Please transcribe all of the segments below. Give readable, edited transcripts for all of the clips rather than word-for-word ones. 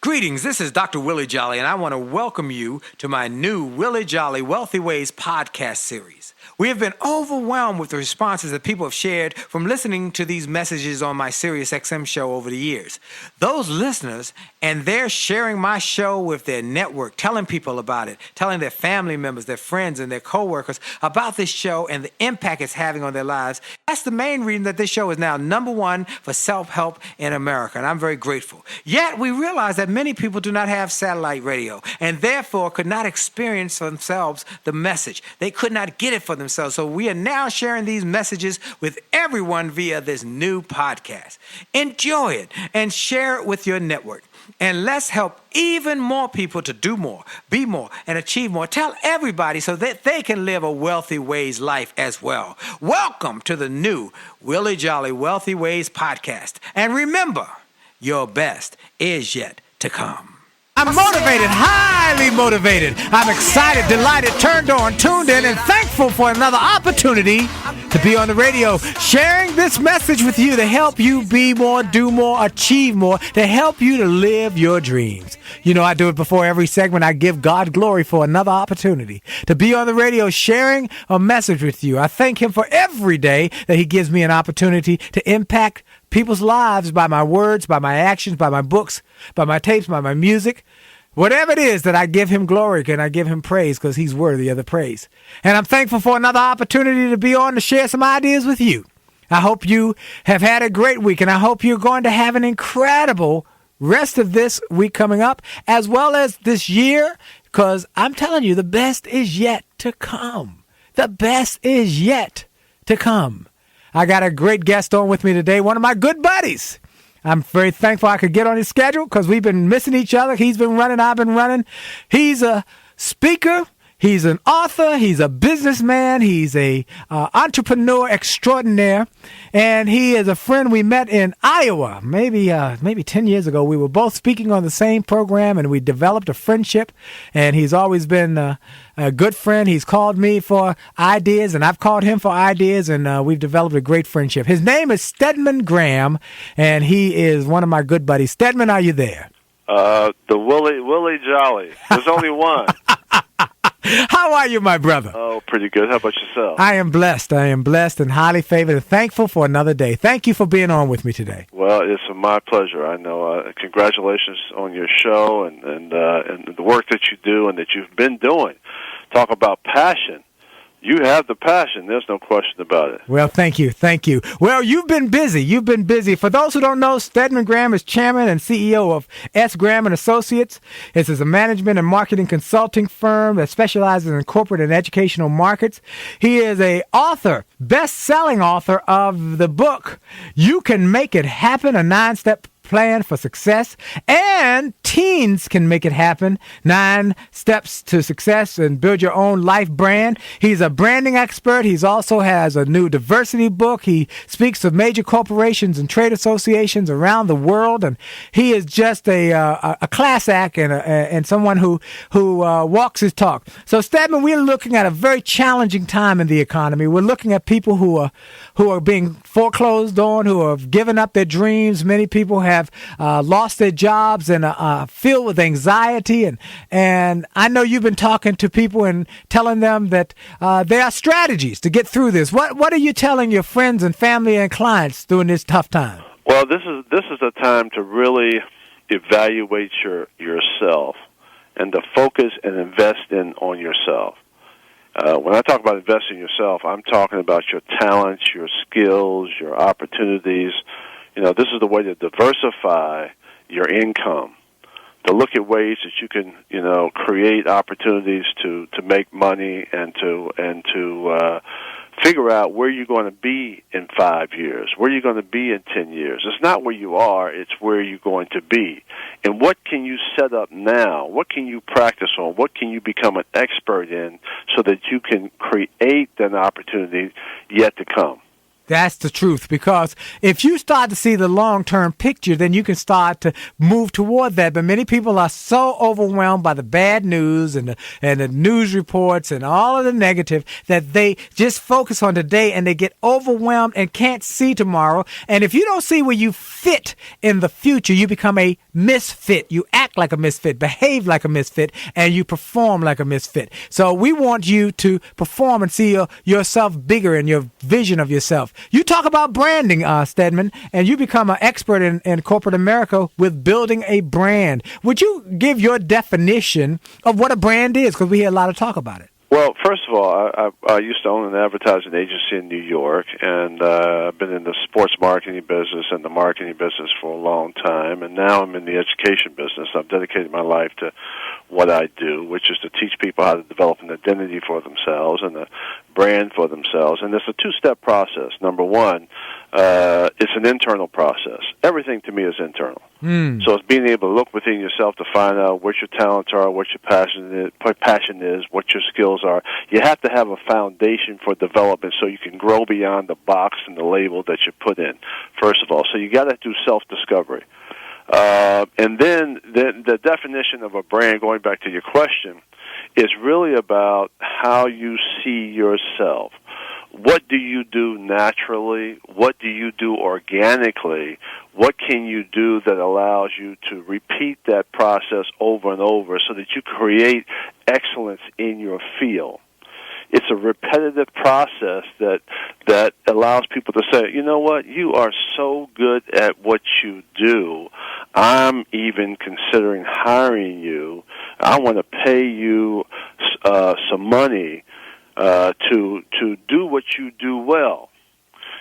Greetings, this is Dr. Willie Jolley, and I want to welcome you to my new Willie Jolley Wealthy Ways podcast series. We have been overwhelmed with the responses that people have shared from listening to these messages on my SiriusXM show over the years. Those listeners, and they're sharing my show with their network, telling people about it, telling their family members, their friends, and their coworkers about this show and the impact it's having on their lives. That's the main reason that this show is now #1 for self-help in America, and I'm very grateful. Yet, we realize that many people do not have satellite radio, and therefore could not experience for themselves the message. They could not get it for themselves. So we are now sharing these messages with everyone via this new podcast. Enjoy it and share it with your network. And let's help even more people to do more, be more, and achieve more. Tell everybody so that they can live a Wealthy Ways life as well. Welcome to the new Willie Jolley Wealthy Ways podcast. And remember, your best is yet to come. I'm motivated, highly motivated. I'm excited, delighted, turned on, tuned in, and thankful for another opportunity to be on the radio, sharing this message with you to help you be more, do more, achieve more, to help you to live your dreams. You know, I do it before every segment. I give God glory for another opportunity to be on the radio, sharing a message with you. I thank him for every day that he gives me an opportunity to impact people's lives by my words, by my actions, by my books, by my tapes, by my music. Whatever it is that I give him glory and I give him praise because he's worthy of the praise. And I'm thankful for another opportunity to be on to share some ideas with you. I hope you have had a great week, and I hope you're going to have an incredible rest of this week coming up, as well as this year, because I'm telling you, the best is yet to come. The best is yet to come. I got a great guest on with me today, one of my good buddies. I'm very thankful I could get on his schedule because we've been missing each other. He's been running, I've been running. He's a speaker. He's an author. He's a businessman. He's a entrepreneur extraordinaire. And he is a friend we met in Iowa. Maybe 10 years ago. We were both speaking on the same program, and we developed a friendship. And he's always been a good friend. He's called me for ideas, and I've called him for ideas, and we've developed a great friendship. His name is Stedman Graham, and he is one of my good buddies. Stedman, are you there? The Willie Jolley. There's only one. How are you, my brother? Oh, pretty good. How about yourself? I am blessed. And highly favored and thankful for another day. Thank you for being on with me today. Well, it's my pleasure. I know. Congratulations on your show and the work that you do and that you've been doing. Talk about passion. You have the passion. There's no question about it. Well, thank you. Well, you've been busy. For those who don't know, Stedman Graham is chairman and CEO of S. Graham and Associates. This is a management and marketing consulting firm that specializes in corporate and educational markets. He is a author, best-selling author of the book, You Can Make It Happen, a 9-step plan for success, and teens can make it happen. 9 steps to success and build your own life brand. He's a branding expert. He's also has a new diversity book. He speaks to major corporations and trade associations around the world, and he is just a class act and someone who walks his talk. So, Stedman, we're looking at a very challenging time in the economy. We're looking at people who are being foreclosed on, who have given up their dreams. Many people have lost their jobs and filled with anxiety. And I know you've been talking to people and telling them that there are strategies to get through this. What are you telling your friends and family and clients during this tough time? Well, this is a time to really evaluate yourself and to focus and invest on yourself. When I talk about investing in yourself, I'm talking about your talents, your skills, your opportunities. You know, this is the way to diversify your income, to look at ways that you can, create opportunities to make money and to figure out where you're going to be in 5 years, where you're going to be in 10 years. It's not where you are, it's where you're going to be. And what can you set up now? What can you practice on? What can you become an expert in so that you can create an opportunity yet to come? That's the truth, because if you start to see the long-term picture, then you can start to move toward that. But many people are so overwhelmed by the bad news and the news reports and all of the negative that they just focus on today and they get overwhelmed and can't see tomorrow. And if you don't see where you fit in the future, you become a misfit. You act like a misfit, behave like a misfit, and you perform like a misfit. So we want you to perform and see yourself bigger in your vision of yourself. You talk about branding, Stedman, and you become an expert in corporate America with building a brand. Would you give your definition of what a brand is? Because we hear a lot of talk about it. Well, first of all, I used to own an advertising agency in New York, and I've been in the sports marketing business and the marketing business for a long time, and now I'm in the education business. I've dedicated my life to what I do, which is to teach people how to develop an identity for themselves and a brand for themselves, and it's a two-step process. Number one, it's an internal process. Everything to me is internal. So it's being able to look within yourself to find out what your talents are, what your passion is, what your skills are. You have to have a foundation for development so you can grow beyond the box and the label that you put in, first of all. So you got to do self-discovery. And then the definition of a brand, going back to your question, is really about how you see yourself. What do you do naturally? What do you do organically? What can you do that allows you to repeat that process over and over so that you create excellence in your field? It's a repetitive process that allows people to say, you know what, you are so good at what you do, I'm even considering hiring you. I want to pay you some money to do what you do well.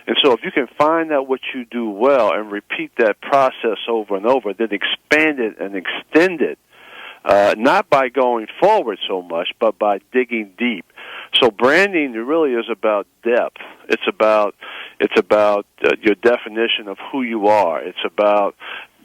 And so if you can find out what you do well and repeat that process over and over, then expand it and extend it, not by going forward so much, but by digging deep. So branding really is about depth. It's about your definition of who you are. It's about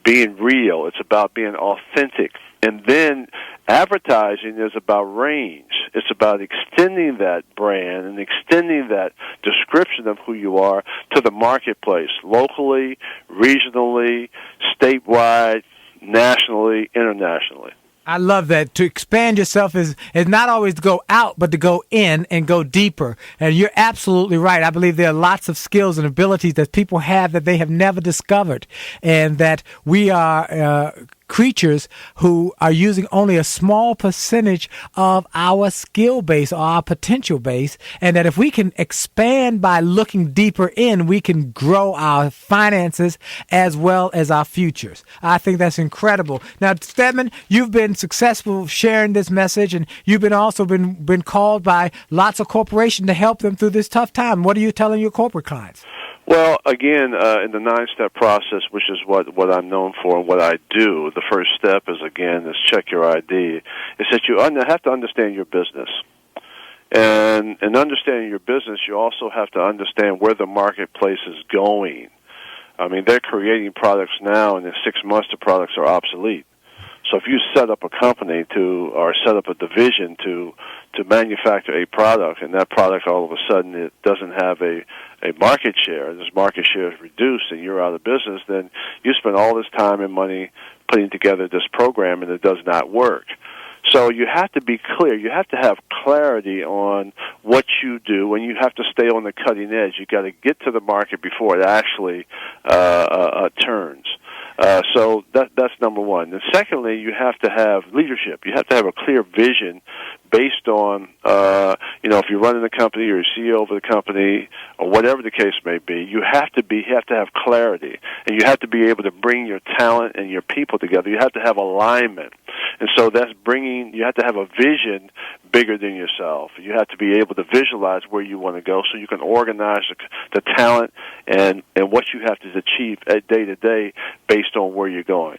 being real. It's about being authentic. And then advertising is about range. It's about extending that brand and extending that description of who you are to the marketplace, locally, regionally, statewide, nationally, internationally. I love that. To expand yourself is not always to go out, but to go in and go deeper. And you're absolutely right. I believe there are lots of skills and abilities that people have that they have never discovered, and that we are creatures who are using only a small percentage of our skill base or our potential base, and that if we can expand by looking deeper in, we can grow our finances as well as our futures. I think that's incredible. Now, Stedman, you've been successful sharing this message, and you've been called by lots of corporations to help them through this tough time. What are you telling your corporate clients? Well, again, in the 9-step process, which is what I'm known for and what I do, the first step is check your ID. Is that you have to understand your business. And in understanding your business, you also have to understand where the marketplace is going. I mean, they're creating products now, and in 6 months the products are obsolete. So if you set up a company or set up a division to manufacture a product, and that product all of a sudden it doesn't have a market share, this market share is reduced and you're out of business, then you spend all this time and money putting together this program and it does not work. So you have to be clear. You have to have clarity on what you do, and you have to stay on the cutting edge. You got to get to the market before it actually turns. So that's number one. And secondly, you have to have leadership. You have to have a clear vision based on, if you're running a company or you're CEO of the company or whatever the case may be, you have to have clarity, and you have to be able to bring your talent and your people together. You have to have alignment. And so you have to have a vision bigger than yourself. You have to be able to visualize where you want to go so you can organize the talent and what you have to achieve day to day based on where you're going.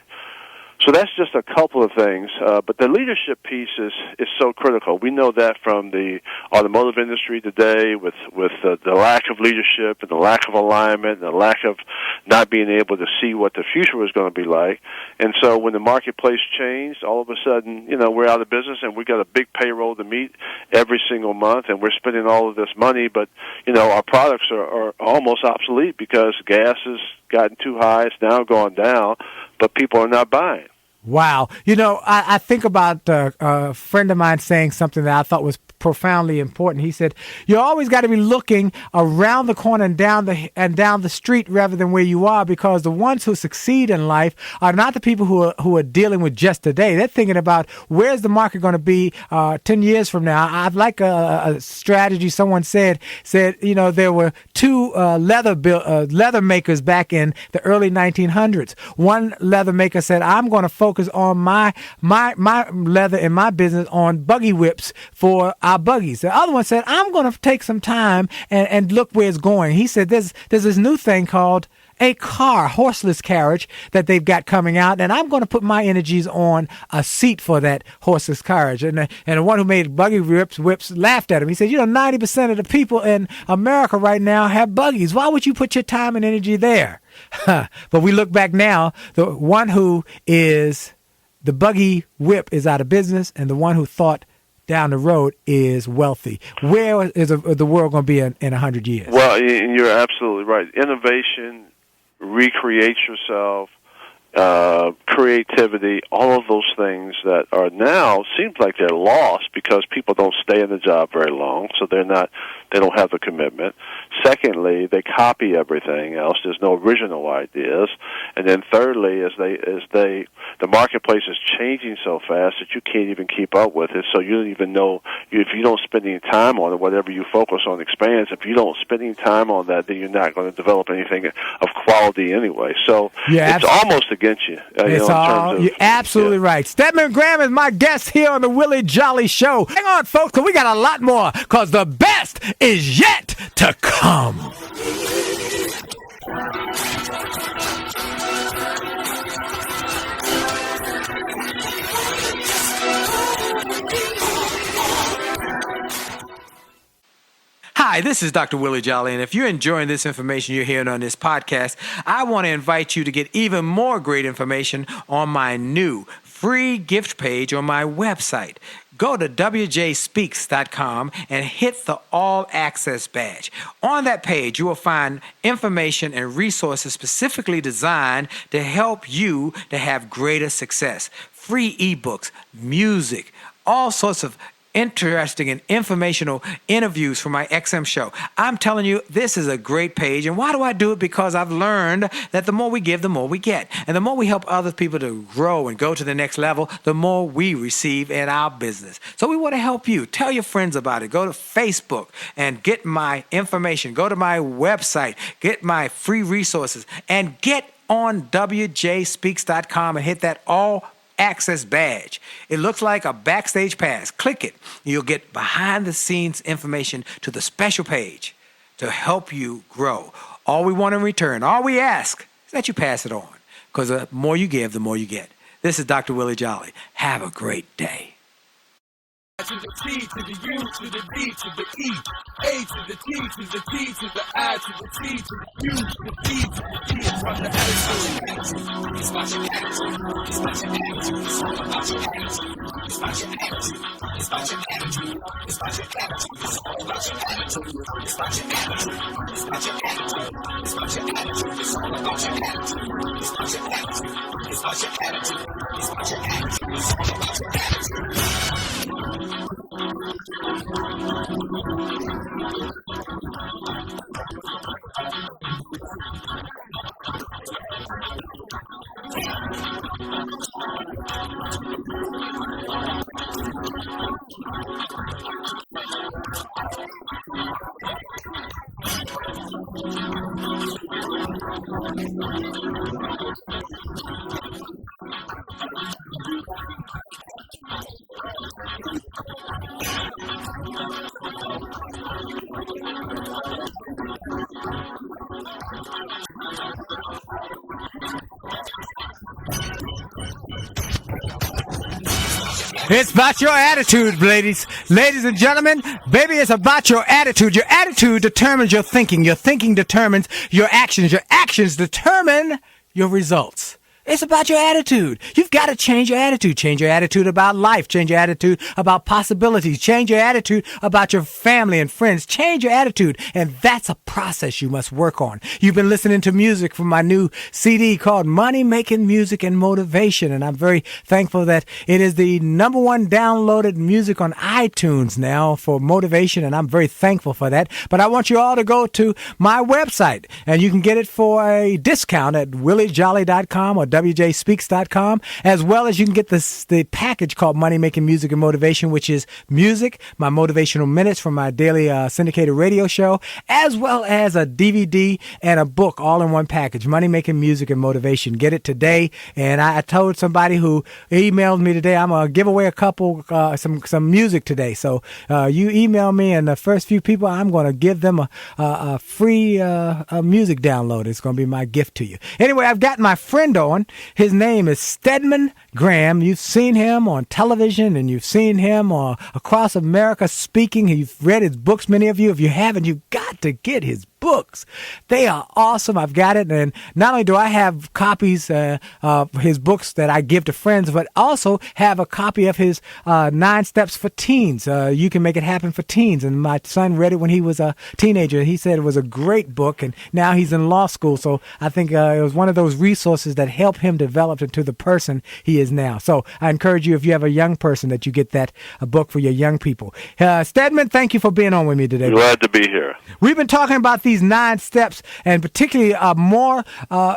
So that's just a couple of things, but the leadership piece is so critical. We know that from the automotive industry today with the lack of leadership and the lack of alignment and the lack of not being able to see what the future was going to be like. And so when the marketplace changed, all of a sudden, we're out of business and we got a big payroll to meet every single month, and we're spending all of this money, but, our products are almost obsolete because gas has gotten too high. It's now gone down, but people are not buying. Wow. I think about a friend of mine saying something that I thought was profoundly important. He said, you always got to be looking around the corner and down the street rather than where you are, because the ones who succeed in life are not the people who are dealing with just today. They're thinking about where's the market going to be 10 years from now. I'd like a strategy. Someone said, there were two leather makers back in the early 1900s. One leather maker said, I'm going to focus on my leather in my business on buggy whips for our buggies. The other one said, I'm going to take some time and look where it's going. He said, there's this new thing called a car, horseless carriage that they've got coming out, and I'm going to put my energies on a seat for that horseless carriage. And the one who made buggy whips laughed at him. He said, 90% of the people in America right now have buggies. Why would you put your time and energy there? But we look back now, the one who is the buggy whip is out of business, and the one who thought down the road is wealthy. Where is the world going to be in 100 years? Well, you're absolutely right. Innovation, recreate yourself, creativity, all of those things that are now seems like they're lost because people don't stay in the job very long, so they don't have the commitment. Secondly, they copy everything else. There's no original ideas. And then thirdly, the marketplace is changing so fast that you can't even keep up with it. So you don't even know if you don't spend any time on it. Whatever you focus on expands. If you don't spend any time on that, then you're not going to develop anything of quality anyway. So it's almost against you. You're absolutely right. Stedman Graham is my guest here on the Willie Jolley Show. Hang on, folks, because we got a lot more, because the best is yet to come. Hi, this is Dr. Willie Jolley, and if you're enjoying this information you're hearing on this podcast, I want to invite you to get even more great information on my new free gift page on my website. Go to wjspeaks.com and hit the All Access badge. On that page, you will find information and resources specifically designed to help you to have greater success. Free ebooks, music, all sorts of interesting and informational interviews from my XM show. I'm telling you, this is a great page. And why do I do it? Because I've learned that the more we give, the more we get. And the more we help other people to grow and go to the next level, the more we receive in our business. So we want to help you. Tell your friends about it. Go to Facebook and get my information. Go to my website, get my free resources, and get on wjspeaks.com and hit that All Access badge. It looks like a backstage pass. Click it. You'll get behind the scenes information to the special page to help you grow. All we want in return, all we ask is that you pass it on, because the more you give, the more you get. This is Dr. Willie Jolley. Have a great day. To the T, to the U, to the D, to the E, A to the T, to the T, to the I, to the T, to the U, to the D, to the T. It's about the attitude. It's about your attitude. It's about your attitude. It's all about your attitude. It's about your attitude. It's about your attitude. It's about your attitude. It's all about your attitude. It's about your attitude. It's about your attitude. It's about your attitude. It's all about your attitude. It's about your attitude. It's about your attitude. It's about your attitude. It's all about your attitude. It's about your attitude, ladies. Ladies and gentlemen, baby, it's about your attitude. Your attitude determines your thinking. Your thinking determines your actions. Your actions determine your results. It's about your attitude. You've got to change your attitude. Change your attitude about life. Change your attitude about possibilities. Change your attitude about your family and friends. Change your attitude. And that's a process you must work on. You've been listening to music from my new CD called Money Making Music and Motivation. And I'm very thankful that it is the #1 downloaded music on iTunes now for motivation. And I'm very thankful for that. But I want you all to go to my website, and you can get it for a discount at williejolly.com or wjspeaks.com, as well as you can get the package called Money Making Music and Motivation, which is music, my motivational minutes from my daily syndicated radio show, as well as a DVD and a book all in one package, Money Making Music and Motivation. Get it today. And I told somebody who emailed me today, I'm going to give away a couple, some music today. So you email me, and the first few people, I'm going to give them a free music download. It's going to be my gift to you. Anyway, I've got my friend on. His name is Stedman Graham. You've seen him on television, and you've seen him across America speaking. You've read his books, many of you. If you haven't, you've got to get his books. They are awesome. I've got it. And not only do I have copies of his books that I give to friends, but also have a copy of his 9 Steps for Teens. You Can Make It Happen for Teens. And my son read it when he was a teenager. He said it was a great book, and now he's in law school. So I think it was one of those resources that helped him develop into the person he is now. So I encourage you, if you have a young person, that you get that a book for your young people. Stedman, thank you for being on with me today. Glad to be here. We've been talking about these 9 steps, and particularly more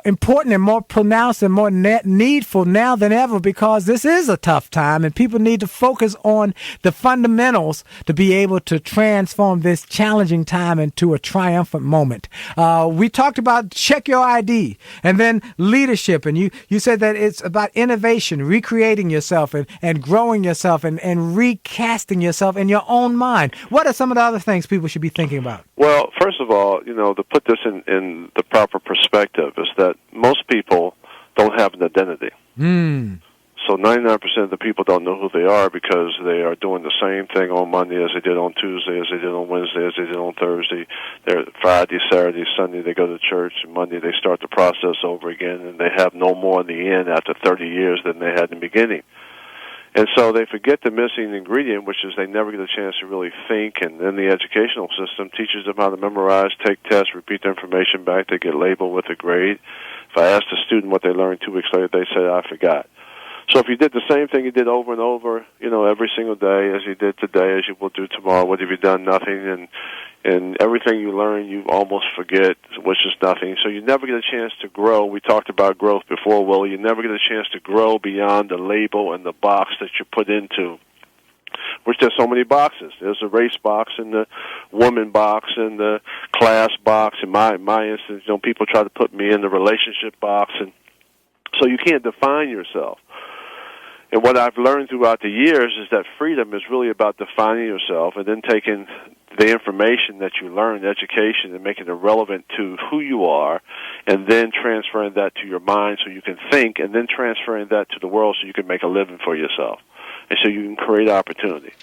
important and more pronounced and more needful now than ever, because this is a tough time, and people need to focus on the fundamentals to be able to transform this challenging time into a triumphant moment. We talked about check your ID, and then leadership, and you said that it's about innovation, recreating yourself and growing yourself and recasting yourself in your own mind. What are some of the other things people should be thinking about? Well, first of all, to put this in the proper perspective, is that most people don't have an identity. So 99% of the people don't know who they are because they are doing the same thing on Monday as they did on Tuesday, as they did on Wednesday, as they did on Thursday. They're Friday, Saturday, Sunday, they go to church, and Monday they start the process over again, and they have no more in the end after 30 years than they had in the beginning. And so they forget the missing ingredient, which is they never get a chance to really think, and then the educational system teaches them how to memorize, take tests, repeat the information back. They get labeled with a grade. If I asked a student what they learned 2 weeks later, they said, I forgot. So if you did the same thing you did over and over, every single day, as you did today, as you will do tomorrow, what have you done? Nothing. And everything you learn, you almost forget, which is nothing. So you never get a chance to grow. We talked about growth before, Will. You never get a chance to grow beyond the label and the box that you put into, which there's so many boxes. There's a race box and the woman box and the class box. In my instance, people try to put me in the relationship box. And so you can't define yourself. And what I've learned throughout the years is that freedom is really about defining yourself and then taking the information that you learn, education, and making it relevant to who you are, and then transferring that to your mind so you can think, and then transferring that to the world so you can make a living for yourself, and so you can create opportunity.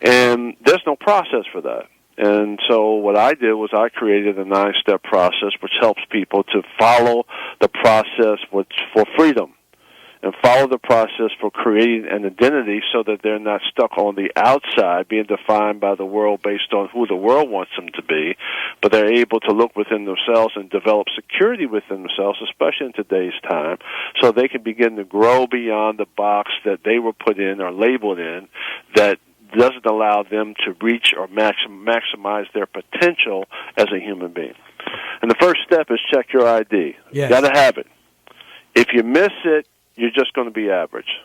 And there's no process for that. And so what I did was I created a 9-step process which helps people to follow the process for freedom, and follow the process for creating an identity so that they're not stuck on the outside being defined by the world based on who the world wants them to be, but they're able to look within themselves and develop security within themselves, especially in today's time, so they can begin to grow beyond the box that they were put in or labeled in that doesn't allow them to reach or maximize their potential as a human being. And the first step is check your ID. Yes. You got to have it. If you miss it, you're just going to be average.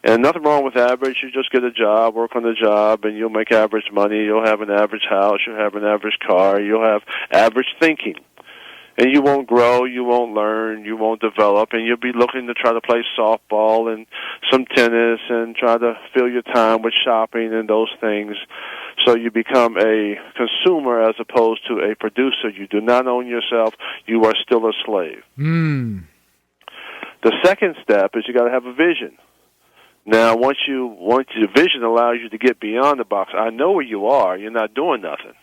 And nothing wrong with average. You just get a job, work on the job, and you'll make average money. You'll have an average house. You'll have an average car. You'll have average thinking. And you won't grow, you won't learn, you won't develop, and you'll be looking to try to play softball and some tennis and try to fill your time with shopping and those things. So you become a consumer as opposed to a producer. You do not own yourself. You are still a slave. The second step is you got to have a vision. Now, once your vision allows you to get beyond the box, I know where you are. You're not doing nothing.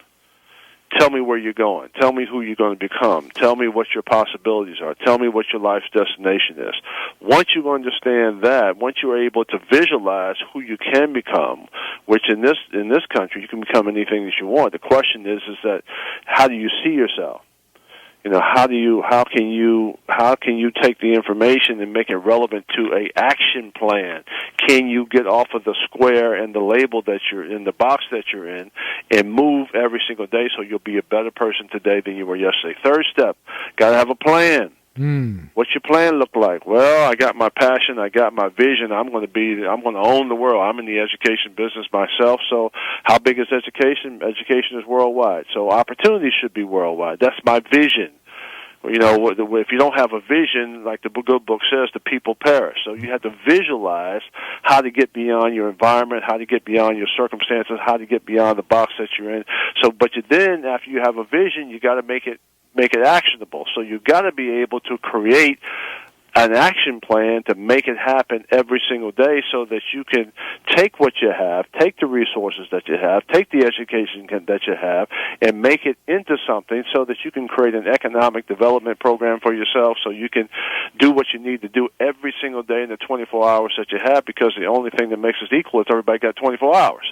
Tell me where you're going. Tell me who you're going to become. Tell me what your possibilities are. Tell me what your life's destination is. Once you understand that, once you're able to visualize who you can become, which in this country you can become anything that you want. The question is that how do you see yourself? You know, how can you take the information and make it relevant to a action plan? Can you get off of the square and the label that you're in, the box that you're in, and move every single day so you'll be a better person today than you were yesterday? Third step, got to have a plan. What's your plan look like? Well, I got my passion, I got my vision. I'm going to own the world. I'm in the education business myself. So, how big is education? Education is worldwide. So, opportunities should be worldwide. That's my vision. You know, if you don't have a vision, like the good book says, the people perish. So you have to visualize how to get beyond your environment, how to get beyond your circumstances, how to get beyond the box that you're in. So, but then after you have a vision, you got to make it actionable. So you've got to be able to create an action plan to make it happen every single day so that you can take what you have, take the resources that you have, take the education that you have, and make it into something so that you can create an economic development program for yourself so you can do what you need to do every single day in the 24 hours that you have, because the only thing that makes us equal is everybody got 24 hours.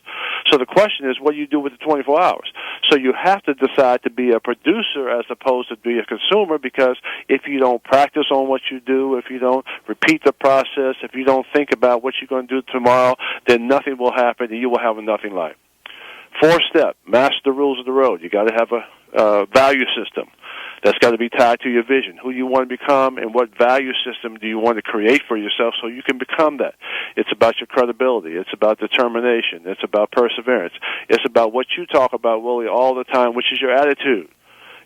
So the question is, what do you do with the 24 hours? So you have to decide to be a producer as opposed to be a consumer, because if you don't practice on what you do, if you don't repeat the process, if you don't think about what you're going to do tomorrow, then nothing will happen and you will have a nothing life. Fourth step, master the rules of the road. You got to have a value system that's got to be tied to your vision, who you want to become, and what value system do you want to create for yourself so you can become that. It's about your credibility. It's about determination. It's about perseverance. It's about what you talk about, Willie, all the time, which is your attitude.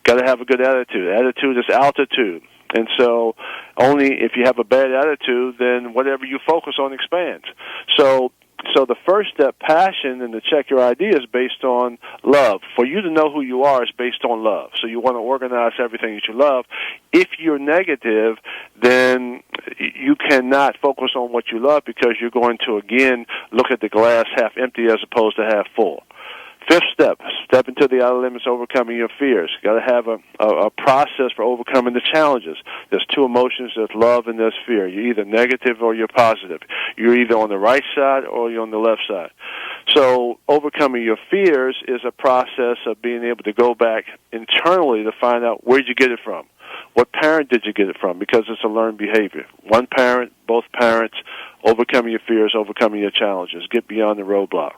Got to have a good attitude. Attitude is altitude. And so only if you have a bad attitude, then whatever you focus on expands. So the first step, passion, and to check your ideas based on love. For you to know who you are is based on love. So you want to organize everything that you love. If you're negative, then you cannot focus on what you love, because you're going to, again, look at the glass half empty as opposed to half full. Fifth step, step into the outer limits, overcoming your fears. You got to have a process for overcoming the challenges. There's two emotions, there's love and there's fear. You're either negative or you're positive. You're either on the right side or you're on the left side. So overcoming your fears is a process of being able to go back internally to find out where'd you get it from. What parent did you get it from? Because it's a learned behavior. One parent, both parents, overcoming your fears, overcoming your challenges. Get beyond the roadblock.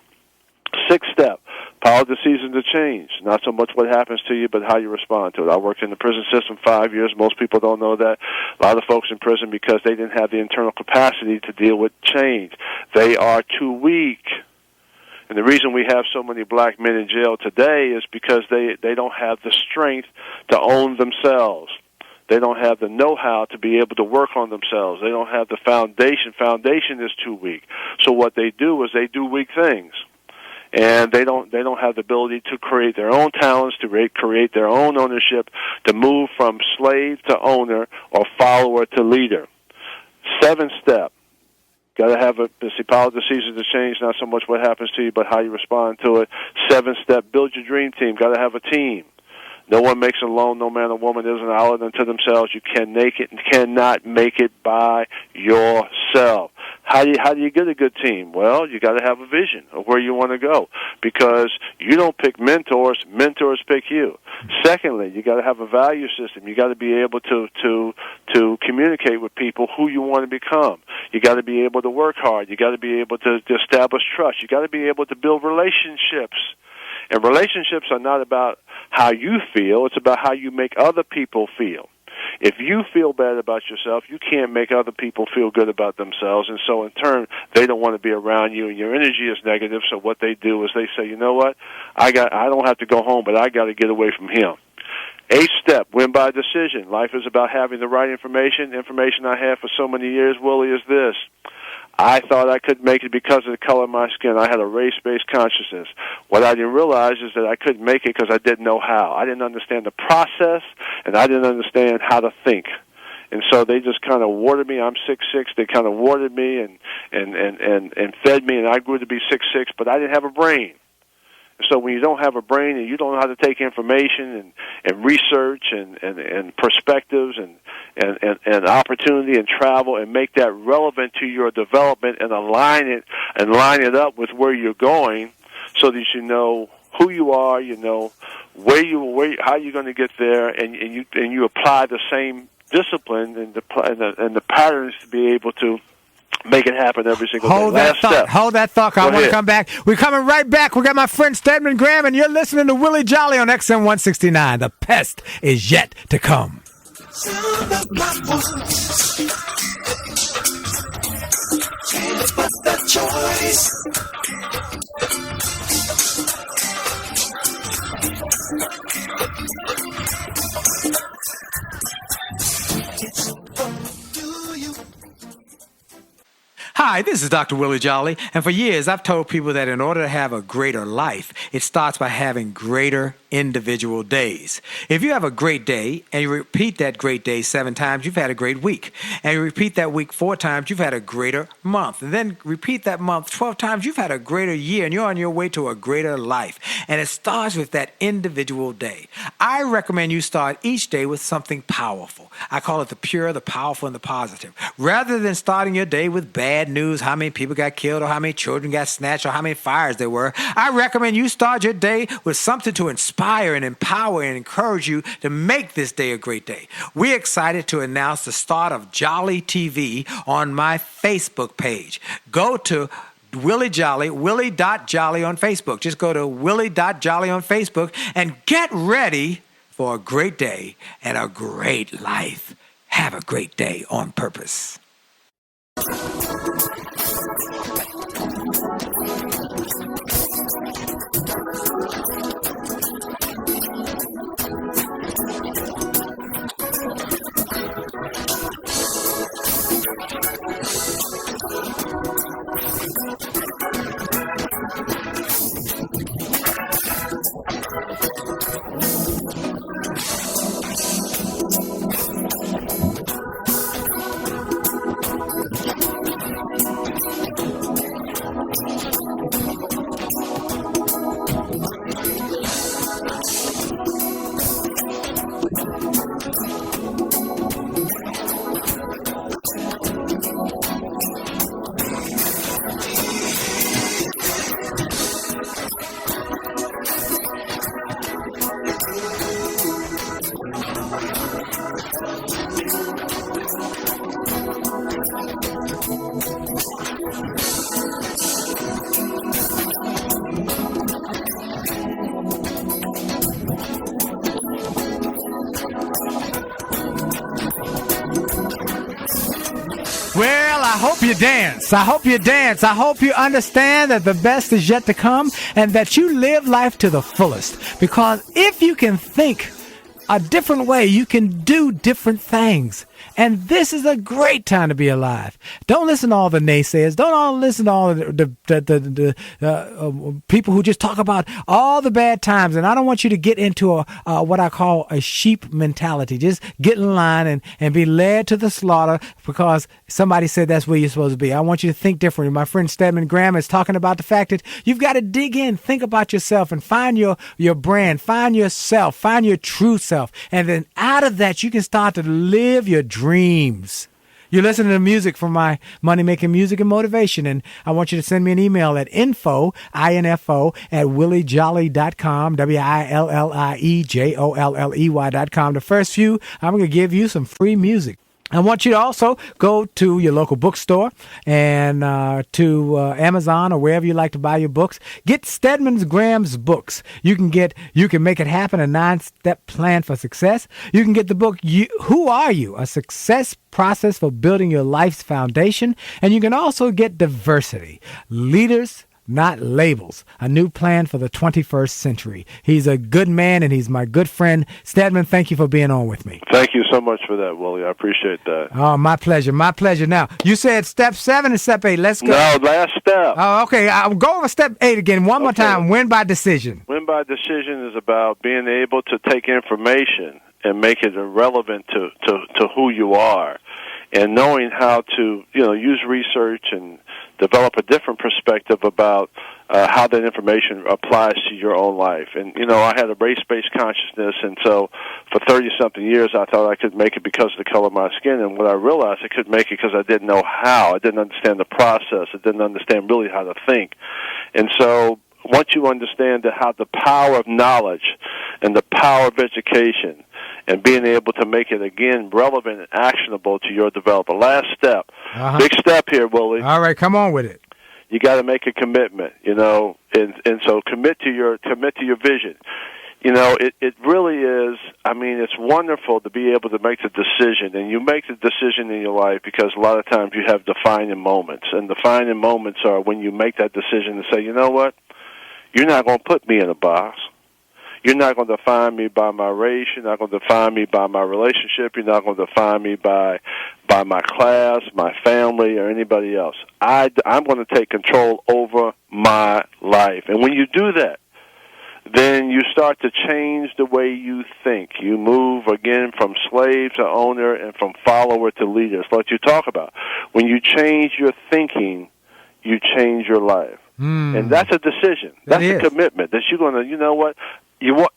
Sixth step, power the seasons of change. Not so much what happens to you, but how you respond to it. I worked in the prison system 5 years. Most people don't know that. A lot of folks in prison, because they didn't have the internal capacity to deal with change. They are too weak. And the reason we have so many black men in jail today is because they don't have the strength to own themselves. They don't have the know-how to be able to work on themselves. They don't have the foundation. Foundation is too weak. So what they do is they do weak things. And they don't have the ability to create their own talents, to create their own ownership, to move from slave to owner or follower to leader. Seventh step, got to have power of the seasons to change, not so much what happens to you, but how you respond to it. Seventh step, build your dream team. Got to have a team. No one makes it alone. No man or woman is an island unto themselves. You cannot make it by yourself. How do you get a good team? Well, you got to have a vision of where you want to go, because you don't pick mentors; mentors pick you. Secondly, you got to have a value system. You got to be able to communicate with people who you want to become. You got to be able to work hard. You got to be able to establish trust. You got to be able to build relationships. And relationships are not about how you feel. It's about how you make other people feel. If you feel bad about yourself, you can't make other people feel good about themselves. And so in turn, they don't want to be around you, and your energy is negative. So what they do is they say, you know what? I don't have to go home, but I got to get away from him. Eighth step, win by decision. Life is about having the right information. Information I had for so many years, Willie, is this. I thought I couldn't make it because of the color of my skin. I had a race-based consciousness. What I didn't realize is that I couldn't make it because I didn't know how. I didn't understand the process, and I didn't understand how to think. And so they just kind of watered me. I'm 6'6". They kind of watered me and fed me, and I grew to be 6'6", but I didn't have a brain. So when you don't have a brain and you don't know how to take information and research and perspectives and opportunity and travel and make that relevant to your development and line it up with where you're going, so that you know who you are, you know how you're going to get there, and you apply the same discipline and the patterns to be able to make it happen every single day. Hold that thought. I want to come back. We're coming right back. We got my friend Stedman Graham, and you're listening to Willie Jolley on XM 169. The pest is yet to come. Sound of my voice. Can't but the choice. Hi, this is Dr. Willie Jolley, and for years I've told people that in order to have a greater life, it starts by having greater individual days. If you have a great day and you repeat that great day 7 times, you've had a great week. And you repeat that week 4 times, you've had a greater month. And then repeat that month 12 times, you've had a greater year, and you're on your way to a greater life. And it starts with that individual day. I recommend you start each day with something powerful. I call it the pure, the powerful, and the positive. Rather than starting your day with bad news, how many people got killed or how many children got snatched or how many fires there were, I recommend you start your day with something to inspire and empower and encourage you to make this day a great day. We're excited to announce the start of Jolley TV on my Facebook page. Go to Willie Jolley, Willie.Jolley on Facebook. Just go to Willie.Jolley on Facebook and get ready for a great day and a great life. Have a great day on purpose. Well, I hope you dance. I hope you dance. I hope you understand that the best is yet to come and that you live life to the fullest. Because if you can think a different way, you can do different things. And this is a great time to be alive. Don't listen to all the naysayers. Don't listen to all the people who just talk about all the bad times. And I don't want you to get into what I call a sheep mentality. Just get in line and be led to the slaughter because somebody said that's where you're supposed to be. I want you to think differently. My friend Stedman Graham is talking about the fact that you've got to dig in, think about yourself, and find your brand, find yourself, find your true self. And then out of that, you can start to live your dreams. You're listening to music from my Money Making Music and Motivation, and I want you to send me an email at info at williejolly.com, WILLIEJOLLEY.com. The first few, I'm going to give you some free music. I want you to also go to your local bookstore and to Amazon or wherever you like to buy your books. Get Stedman Graham's books. You can Make It Happen, a 9-step plan for success. You can get the book, Who Are You? A Success Process for Building Your Life's Foundation. And you can also get Diversity, Leaders, Not Labels, a new plan for the 21st century. He's a good man, and he's my good friend. Stedman, thank you for being on with me. Thank you so much for that, Willie. I appreciate that. Oh, my pleasure. My pleasure. Now, you said step 7 and step 8. Let's go. No, last step. Oh, okay. I'll go over step 8 again. One more time. Win by decision. Win by decision is about being able to take information and make it relevant to who you are. and knowing how to, use research and develop a different perspective about how that information applies to your own life. And, I had a race-based consciousness, and so for 30-something years I thought I could make it because of the color of my skin, and what I realized I couldn't make it because I didn't know how. I didn't understand the process. I didn't understand really how to think. And so once you understand how the power of knowledge and the power of education and being able to make it, again, relevant and actionable to your developer. Last step. Big step here, Willie. All right, come on with it. You got to make a commitment, and so commit to your vision. It really is, it's wonderful to be able to make the decision, and you make the decision in your life because a lot of times you have defining moments, and defining moments are when you make that decision to say, you know what, you're not going to put me in a box. You're not going to define me by my race. You're not going to define me by my relationship. You're not going to define me by my class, my family, or anybody else. I'm going to take control over my life. And when you do that, then you start to change the way you think. You move, again, from slave to owner and from follower to leader. It's what you talk about. When you change your thinking, you change your life. And that's a decision. That's a commitment that you're going to, you know what,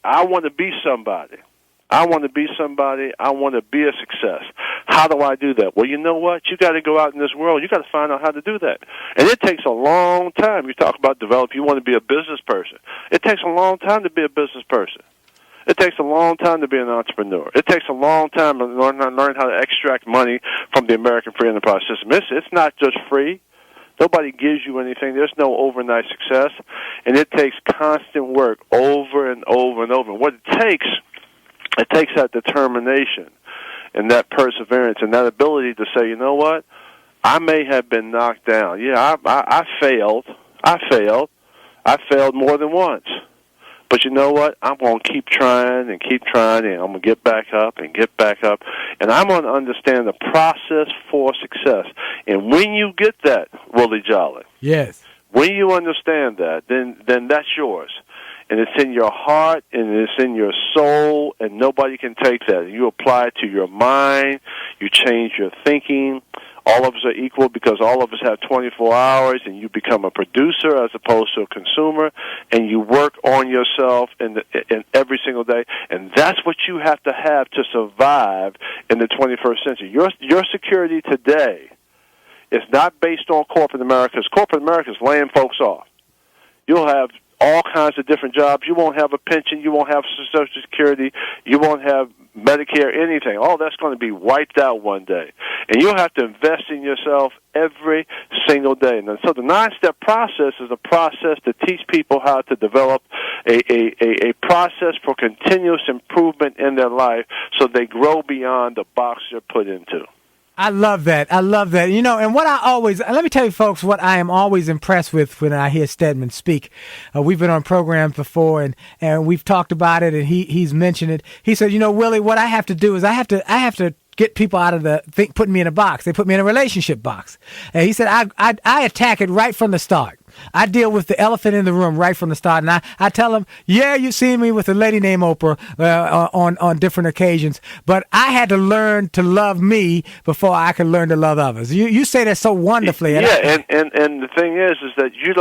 I want to be somebody. I want to be somebody. I want to be a success. How do I do that? Well, you know what? You got to go out in this world. You got to find out how to do that. And it takes a long time. You talk about developing. You want to be a business person. It takes a long time to be a business person. It takes a long time to be an entrepreneur. It takes a long time to learn how to extract money from the American free enterprise system. It's not just free. Nobody gives you anything. There's no overnight success. And it takes constant work over and over and over. And what it takes that determination and that perseverance and that ability to say, you know what, I may have been knocked down. Yeah, I failed. I failed more than once. But you know what? I'm going to keep trying, and I'm going to get back up and get back up. And I'm going to understand the process for success. And when you get that, Willie Jolley, yes, when you understand that, then that's yours. And it's in your heart, and it's in your soul, and nobody can take that. And you apply it to your mind. You change your thinking. All of us are equal because all of us have 24 hours, and you become a producer as opposed to a consumer, and you work on yourself in every single day. And that's what you have to survive in the 21st century. Your security today is not based on corporate America, because corporate America is laying folks off. You'll have all kinds of different jobs. You won't have a pension. You won't have Social Security. You won't have Medicare, anything. All that's going to be wiped out one day. And you'll have to invest in yourself every single day. And so the 9-step process is a process to teach people how to develop a process for continuous improvement in their life so they grow beyond the box they're put into. I love that. And let me tell you folks what I am always impressed with when I hear Stedman speak. We've been on programs before and we've talked about it, and he's mentioned it. He said, Willie, what I have to do is I have to get people out of putting me in a box. They put me in a relationship box. And he said, I attack it right from the start. I deal with the elephant in the room right from the start. And I tell them, you've seen me with a lady named Oprah on different occasions, but I had to learn to love me before I could learn to love others. You say that so wonderfully. Yeah, and the thing is that you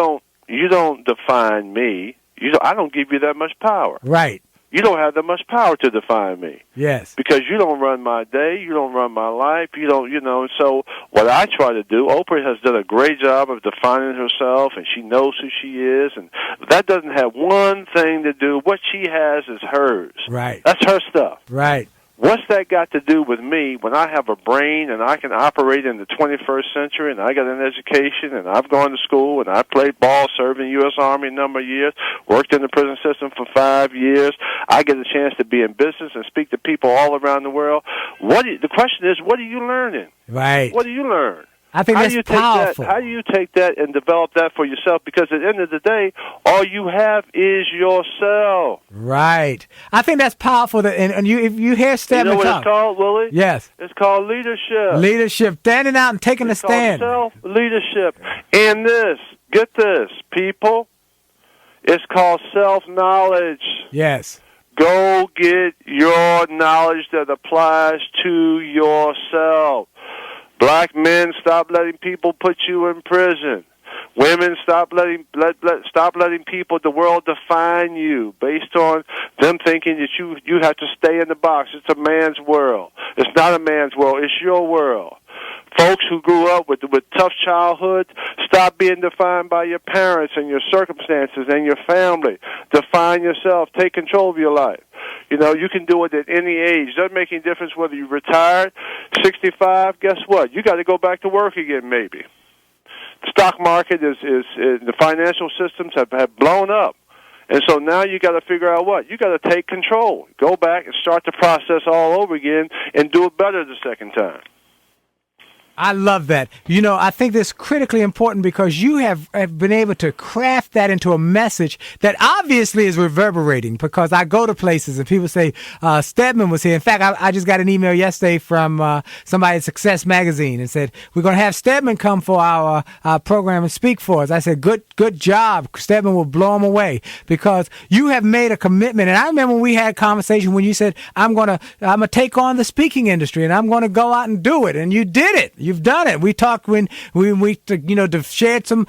don't define me. I don't give you that much power. Right. You don't have that much power to define me. Yes. Because you don't run my day, you don't run my life, you don't, so what I try to do, Oprah has done a great job of defining herself, and she knows who she is, and that doesn't have one thing to do. What she has is hers. Right. That's her stuff. Right. What's that got to do with me when I have a brain and I can operate in the 21st century and I got an education and I've gone to school and I played ball, served in the U.S. Army a number of years, worked in the prison system for 5 years. I get a chance to be in business and speak to people all around the world. The question is, what are you learning? Right. What do you learn? I think that's powerful. How do you take that and develop that for yourself? Because at the end of the day, all you have is yourself. Right. I think that's powerful. And if you hear Stedman talk, it's called, Willie? Yes. It's called leadership. Leadership. Standing out and taking a stand. It's called self-leadership. And get this, people, it's called self-knowledge. Yes. Go get your knowledge that applies to yourself. Black men, stop letting people put you in prison. Women, stop letting people, the world, define you based on them thinking that you have to stay in the box. It's a man's world. It's not a man's world. It's your world. Folks who grew up with tough childhoods, stop being defined by your parents and your circumstances and your family. Define yourself. Take control of your life. You know, you can do it at any age. Doesn't make any difference whether you're retired, 65. Guess what? You got to go back to work again, maybe. The stock market is the financial systems have blown up. And so now you got to figure out what? You got to take control. Go back and start the process all over again and do it better the second time. I love that. You know, I think that's critically important because you have been able to craft that into a message that obviously is reverberating, because I go to places and people say, Stedman was here. In fact, I just got an email yesterday from somebody at Success Magazine and said, we're going to have Stedman come for our program and speak for us. I said, good job. Stedman will blow them away, because you have made a commitment. And I remember when we had a conversation when you said, I'm going to take on the speaking industry and I'm going to go out and do it. And you did it. You've done it. We talked when we shared some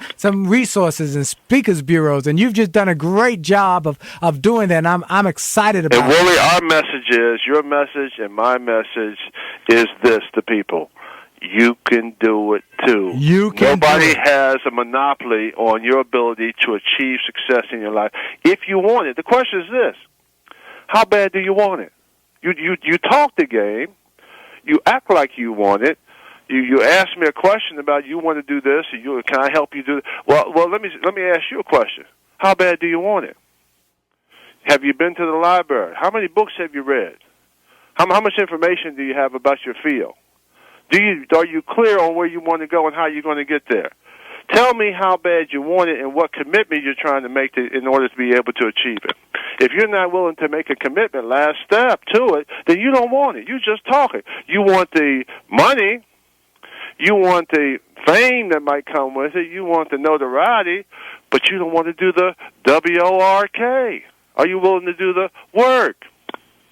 resources and speakers bureaus, and you've just done a great job of doing that. And I'm excited about it. And Willie, our message is, your message and my message is this to people: you can do it too. You can. Nobody has a monopoly on your ability to achieve success in your life if you want it. The question is this: how bad do you want it? You talk the game. You act like you want it. You ask me a question about, you want to do this, or can I help you do it? Well, let me ask you a question. How bad do you want it? Have you been to the library? How many books have you read? How much information do you have about your field? Are you clear on where you want to go and how you're going to get there? Tell me how bad you want it and what commitment you're trying to make in order to be able to achieve it. If you're not willing to make a commitment, last step to it, then you don't want it. You're just talking. You want the money. You want the fame that might come with it. You want the notoriety, but you don't want to do the WORK. Are you willing to do the work?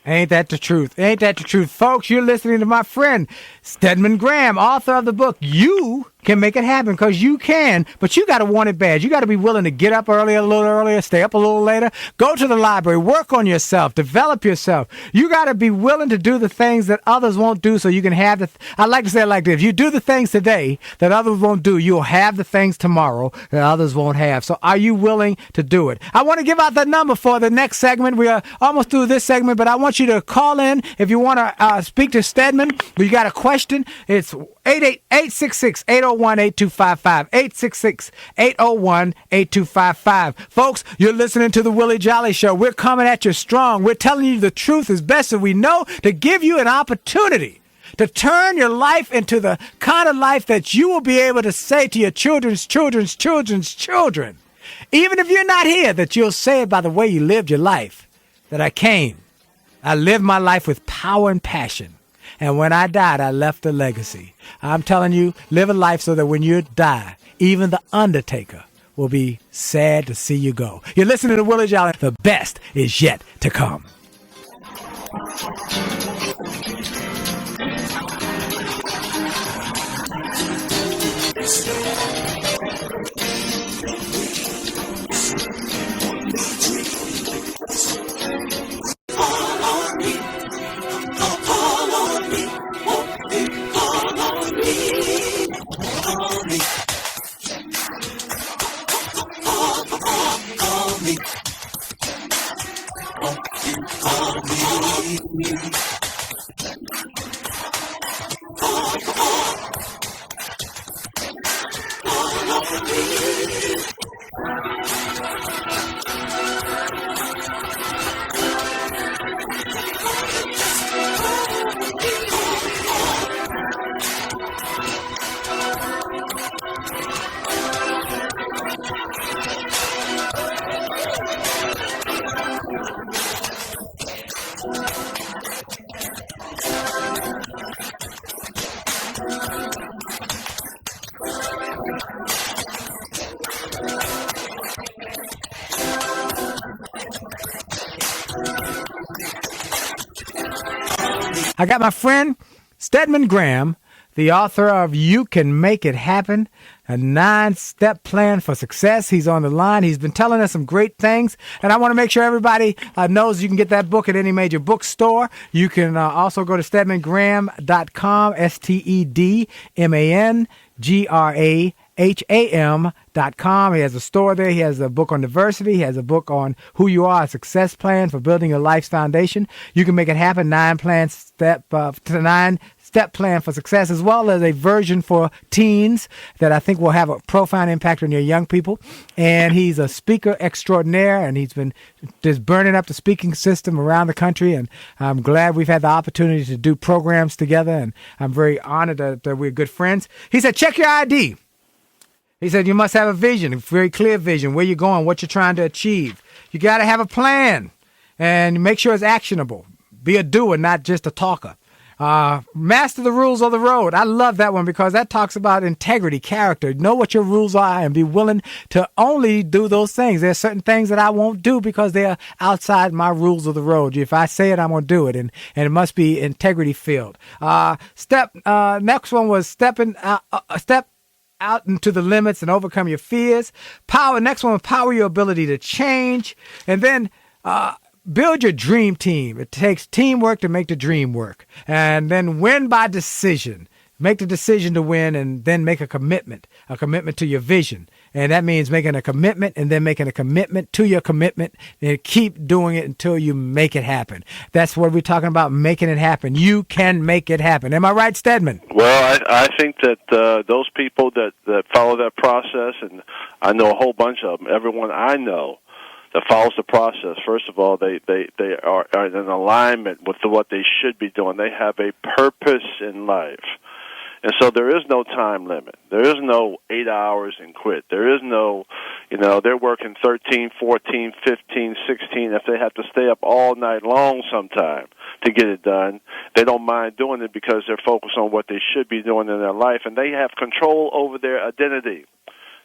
Ain't that the truth? Ain't that the truth? Folks, you're listening to my friend, Stedman Graham, author of the book, You Can Make It Happen, because you can, but you got to want it bad. You got to be willing to get up earlier, a little earlier, stay up a little later, go to the library, work on yourself, develop yourself. You got to be willing to do the things that others won't do so you can have I like to say it like this: if you do the things today that others won't do, you'll have the things tomorrow that others won't have. So are you willing to do it? I want to give out the number for the next segment. We are almost through this segment, but I want you to call in if you want to speak to Stedman. You got a question? It's 866-801-8255. 866-801-8255. Folks, you're listening to the Willie Jolley Show. We're coming at you strong. We're telling you the truth as best as we know to give you an opportunity to turn your life into the kind of life that you will be able to say to your children's children's children's children. Even if you're not here, that you'll say it by the way you lived your life, that I lived my life with power and passion. And when I died, I left a legacy. I'm telling you, live a life so that when you die, even the undertaker will be sad to see you go. You're listening to Willie Jolley. The best is yet to come. I got my friend Stedman Graham, the author of You Can Make It Happen, a 9-step plan for success. He's on the line. He's been telling us some great things, and I want to make sure everybody knows you can get that book at any major bookstore. You can also go to StedmanGraham.com, StedmanGraham.com. He has a store there. He has a book on diversity. He has a book on who you are, a success plan for building your life's foundation. You can make it happen. 9-step plan for success, as well as a version for teens that I think will have a profound impact on your young people. And he's a speaker extraordinaire, and he's been just burning up the speaking system around the country. And I'm glad we've had the opportunity to do programs together, and I'm very honored that we're good friends. He said, check your ID. He said, you must have a vision, a very clear vision, where you're going, what you're trying to achieve. You got to have a plan and make sure it's actionable. Be a doer, not just a talker. Master the rules of the road. I love that one because that talks about integrity, character. Know what your rules are and be willing to only do those things. There's certain things that I won't do because they're outside my rules of the road. If I say it, I'm going to do it. And it must be integrity filled. Next one was step out into the limits and overcome your fears. Next one was power your ability to change. And then, build your dream team. It takes teamwork to make the dream work. And then win by decision. Make the decision to win and then make a commitment to your vision. And that means making a commitment and then making a commitment to your commitment and keep doing it until you make it happen. That's what we're talking about, making it happen. You can make it happen. Am I right, Stedman? Well, I think that those people that follow that process, and I know a whole bunch of them, everyone I know, that follows the process. First of all, they are in alignment with what they should be doing. They have a purpose in life. And so there is no time limit. There is no 8 hours and quit. There is no, they're working 13, 14, 15, 16. If they have to stay up all night long sometime to get it done, they don't mind doing it because they're focused on what they should be doing in their life. And they have control over their identity.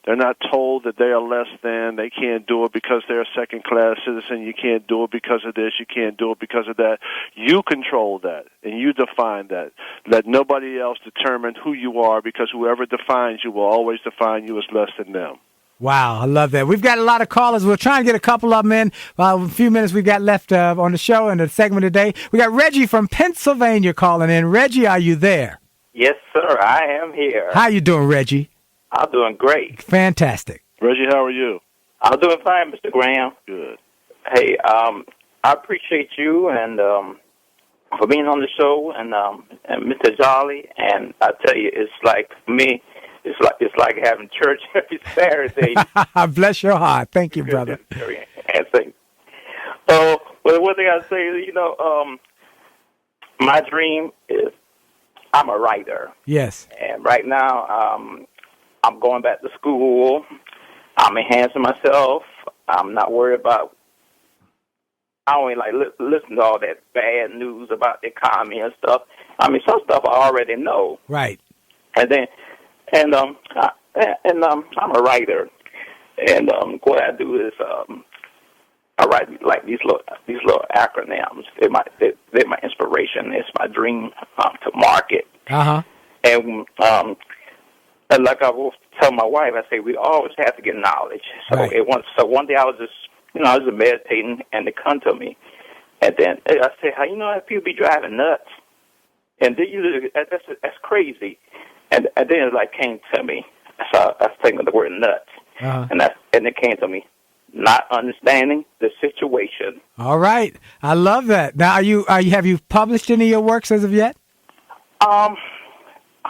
They're not told that they are less than. They can't do it because they're a second-class citizen. You can't do it because of this. You can't do it because of that. You control that, and you define that. Let nobody else determine who you are, because whoever defines you will always define you as less than them. Wow, I love that. We've got a lot of callers. We'll try and get a couple of them in. A few minutes we've got left on the show and the segment today. We got Reggie from Pennsylvania calling in. Reggie, are you there? Yes, sir. I am here. How you doing, Reggie? I'm doing great. Fantastic. Reggie, how are you? I'm doing fine, Mr. Graham. Good. Hey, I appreciate you and for being on the show, and Mr. Jolley. And I tell you, it's like, for me, it's like having church every Saturday. Bless your heart. Thank you, brother. And things. Well, one thing I say is, my dream is I'm a writer. Yes. And right now, I'm going back to school. I'm enhancing myself. I'm not worried about, I don't even listen to all that bad news about the economy and stuff. I mean, some stuff I already know. Right. And I'm a writer. And what I do is I write like these little acronyms. They're my inspiration. It's my dream to market. Uh-huh. And like I will tell my wife, I say we always have to get knowledge. So right. One day I was just meditating, and it come to me, and then I said, how people be driving nuts, and then that's crazy, and then it came to me. So I was thinking of the word nuts, uh-huh. and it came to me, not understanding the situation. All right, I love that. Now, have you published any of your works as of yet?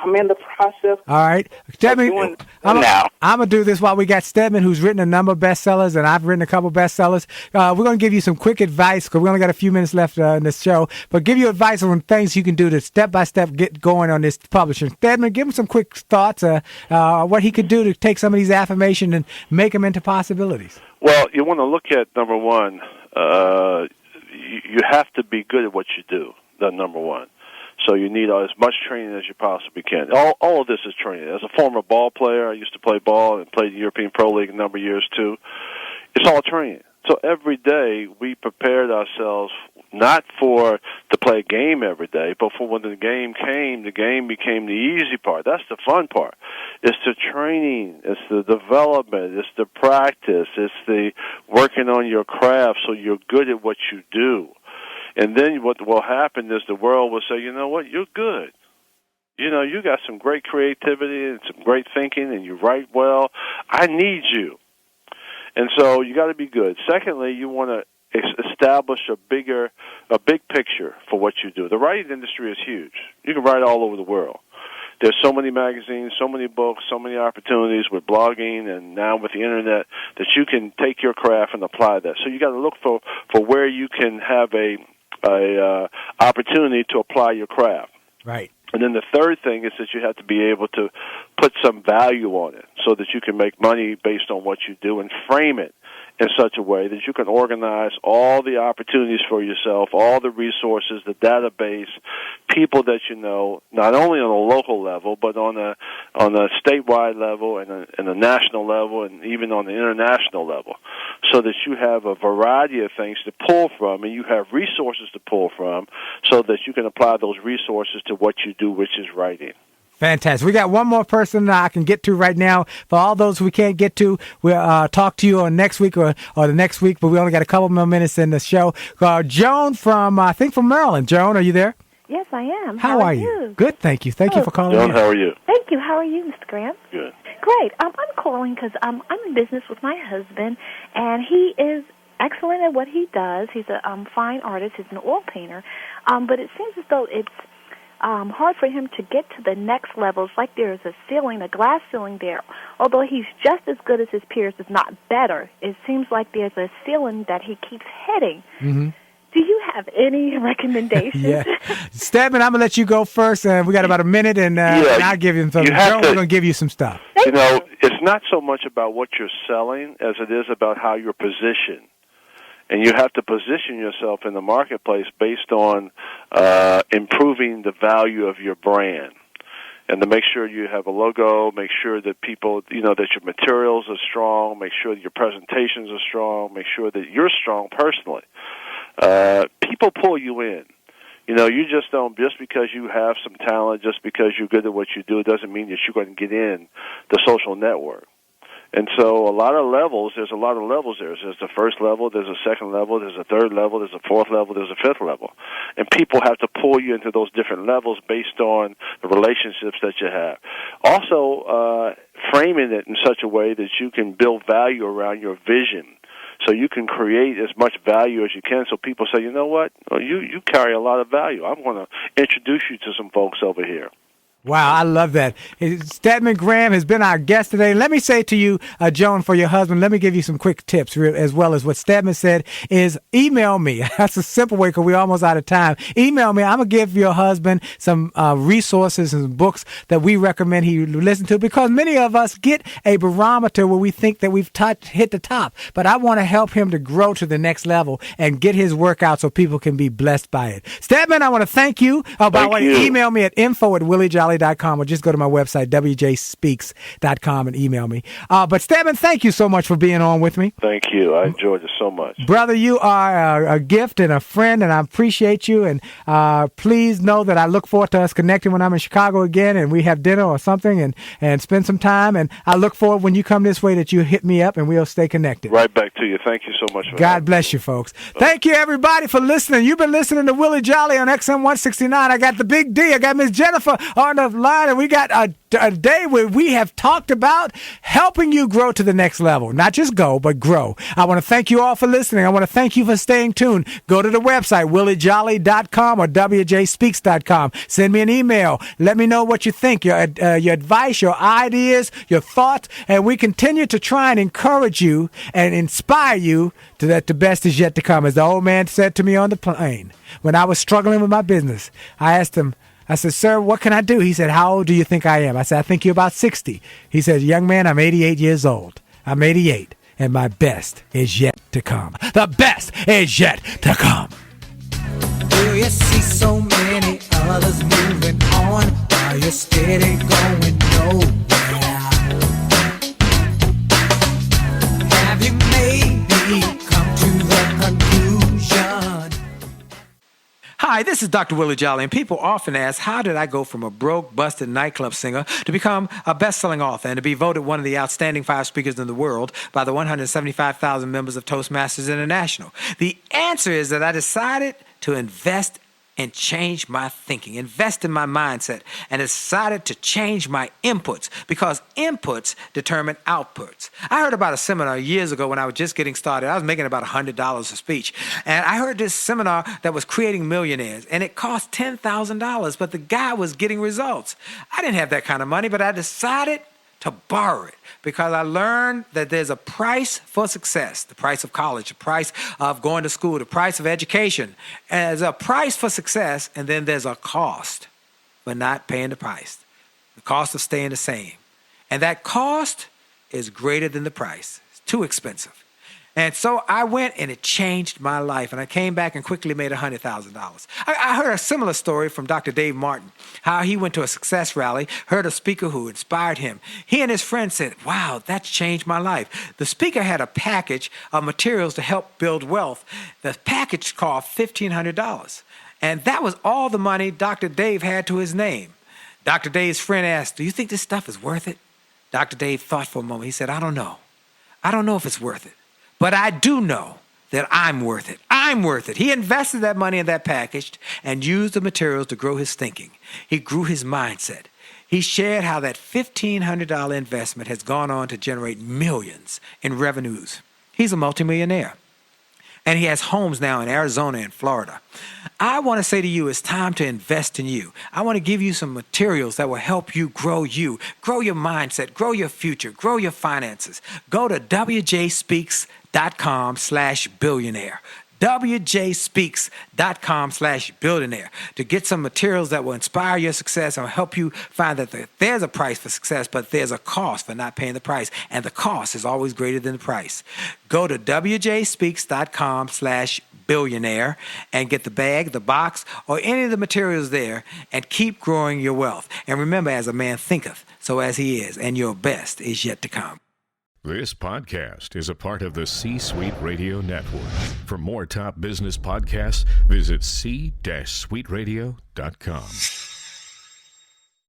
I'm in the process. All right. Stedman, I'm going to do this while we got Stedman, who's written a number of bestsellers, and I've written a couple bestsellers. We're going to give you some quick advice, because we only got a few minutes left in this show, but give you advice on things you can do to step-by-step get going on this publishing. Stedman, give him some quick thoughts, what he could do to take some of these affirmations and make them into possibilities. Well, you want to look at, number one, you have to be good at what you do, number one. So you need as much training as you possibly can. All of this is training. As a former ball player, I used to play ball and played the European Pro League a number of years too. It's all training. so every day we prepared ourselves not to play a game every day, but for when the game came, the game became the easy part. That's the fun part. It's the training, it's the development, it's the practice, it's the working on your craft so you're good at what you do. And then what will happen is the world will say, you know what, you're good. You know, you got some great creativity and some great thinking, and you write well. I need you. And so you got to be good. Secondly, you want to establish a big picture for what you do. The writing industry is huge. You can write all over the world. There's so many magazines, so many books, so many opportunities with blogging and now with the internet that you can take your craft and apply that. So you got to look for where you can have a opportunity to apply your craft. Right. And then the third thing is that you have to be able to put some value on it so that you can make money based on what you do and frame it in such a way that you can organize all the opportunities for yourself, all the resources, the database, people that you know, not only on a local level, but on a statewide level and a national level and even on the international level, so that you have a variety of things to pull from and you have resources to pull from so that you can apply those resources to what you do, which is writing. Fantastic. We got one more person that I can get to right now. For all those we can't get to, we'll talk to you on next week or the next week, but we only got a couple more minutes in the show. Joan from Maryland. Joan, are you there? Yes, I am. How are you? Good, thank you. Thank you for calling Joan, in. how are you? Thank you. How are you, Mr. Graham? Good. Great. I'm calling because I'm in business with my husband, and he is excellent at what he does. He's a fine artist. He's an oil painter, but it seems as though it's hard for him to get to the next level. It's like there's a ceiling, a glass ceiling there. Although he's just as good as his peers, if not better, it seems like there's a ceiling that he keeps hitting. Mm-hmm. Do you have any recommendations? Yeah. Stedman, I'm going to let you go first. We got about a minute, and I'll give you some. Joan, we're going to give you some stuff. You know, it's not so much about what you're selling as it is about how you're positioned. And you have to position yourself in the marketplace based on improving the value of your brand. And to make sure you have a logo, make sure that people, you know, that your materials are strong, make sure that your presentations are strong, make sure that you're strong personally. People pull you in. You know, you just don't, just because you have some talent, just because you're good at what you do, it doesn't mean that you're going to get in the social network. And so there's a lot of levels there. There's the first level, there's a second level, there's a third level, there's a fourth level, there's a fifth level. And people have to pull you into those different levels based on the relationships that you have. Also, framing it in such a way that you can build value around your vision. So you can create as much value as you can so people say, you know what, you carry a lot of value. I'm going to introduce you to some folks over here. Wow, I love that. Stedman Graham has been our guest today. Let me say to you, Joan, for your husband, let me give you some quick tips as well as what Stedman said is email me. That's a simple way because we're almost out of time. Email me. I'm going to give your husband some resources and books that we recommend he listen to because many of us get a barometer where we think that we've hit the top. But I want to help him to grow to the next level and get his work out so people can be blessed by it. Stedman, I want to thank you. By the way, email me at info@WillieJolley.com or just go to my website, wjspeaks.com and email me. But Stedman, thank you so much for being on with me. Thank you. I enjoyed it so much. Brother, you are a gift and a friend, and I appreciate you. And please know that I look forward to us connecting when I'm in Chicago again and we have dinner or something and spend some time. And I look forward when you come this way that you hit me up and we'll stay connected. Right back to you. Thank you so much. God bless you, folks. Thank you, everybody, for listening. You've been listening to Willie Jolley on XM 169. I got the Big D. I got Miss Jennifer on the line, and we got a day where we have talked about helping you grow to the next level. Not just go, but grow. I want to thank you all for listening. I want to thank you for staying tuned. Go to the website, williejolly.com or wjspeaks.com. Send me an email. Let me know what you think, your advice, your ideas, your thoughts, and we continue to try and encourage you and inspire you to that the best is yet to come. As the old man said to me on the plane when I was struggling with my business, I asked him, I said, sir, what can I do? He said, how old do you think I am? I said, I think you're about 60. He said, young man, I'm 88 years old. I'm 88, and my best is yet to come. The best is yet to come. Will you see so many others moving on while you're steady going nowhere? Have you maybe come to Hi, this is Dr. Willie Jolley, and people often ask, how did I go from a broke, busted nightclub singer to become a best-selling author and to be voted one of the outstanding 5 speakers in the world by the 175,000 members of Toastmasters International? The answer is that I decided to invest and change my thinking, invest in my mindset, and decided to change my inputs because inputs determine outputs. I heard about a seminar years ago when I was just getting started. I was making about $100 a speech. And I heard this seminar that was creating millionaires, and it cost $10,000, but the guy was getting results. I didn't have that kind of money, but I decided to borrow it because I learned that there's a price for success, the price of college, the price of going to school, the price of education. And there's a price for success, and then there's a cost for not paying the price, the cost of staying the same. And that cost is greater than the price. It's too expensive. And so I went, and it changed my life. And I came back and quickly made $100,000. I heard a similar story from Dr. Dave Martin, how he went to a success rally, heard a speaker who inspired him. He and his friend said, wow, that's changed my life. The speaker had a package of materials to help build wealth. The package cost $1,500. And that was all the money Dr. Dave had to his name. Dr. Dave's friend asked, do you think this stuff is worth it? Dr. Dave thought for a moment. He said, I don't know. I don't know if it's worth it. But I do know that I'm worth it. I'm worth it. He invested that money in that package and used the materials to grow his thinking. He grew his mindset. He shared how that $1,500 investment has gone on to generate millions in revenues. He's a multimillionaire. And he has homes now in Arizona and Florida. I want to say to you, it's time to invest in you. I want to give you some materials that will help you, grow your mindset, grow your future, grow your finances. Go to wjspeaks.com/billionaire. wjspeaks.com/billionaire to get some materials that will inspire your success and help you find that there's a price for success, but there's a cost for not paying the price. And the cost is always greater than the price. Go to wjspeaks.com/billionaire and get the bag, the box, or any of the materials there and keep growing your wealth. And remember, as a man thinketh, so as he is, and your best is yet to come. This podcast is a part of the C-Suite Radio Network. For more top business podcasts, visit c-suiteradio.com.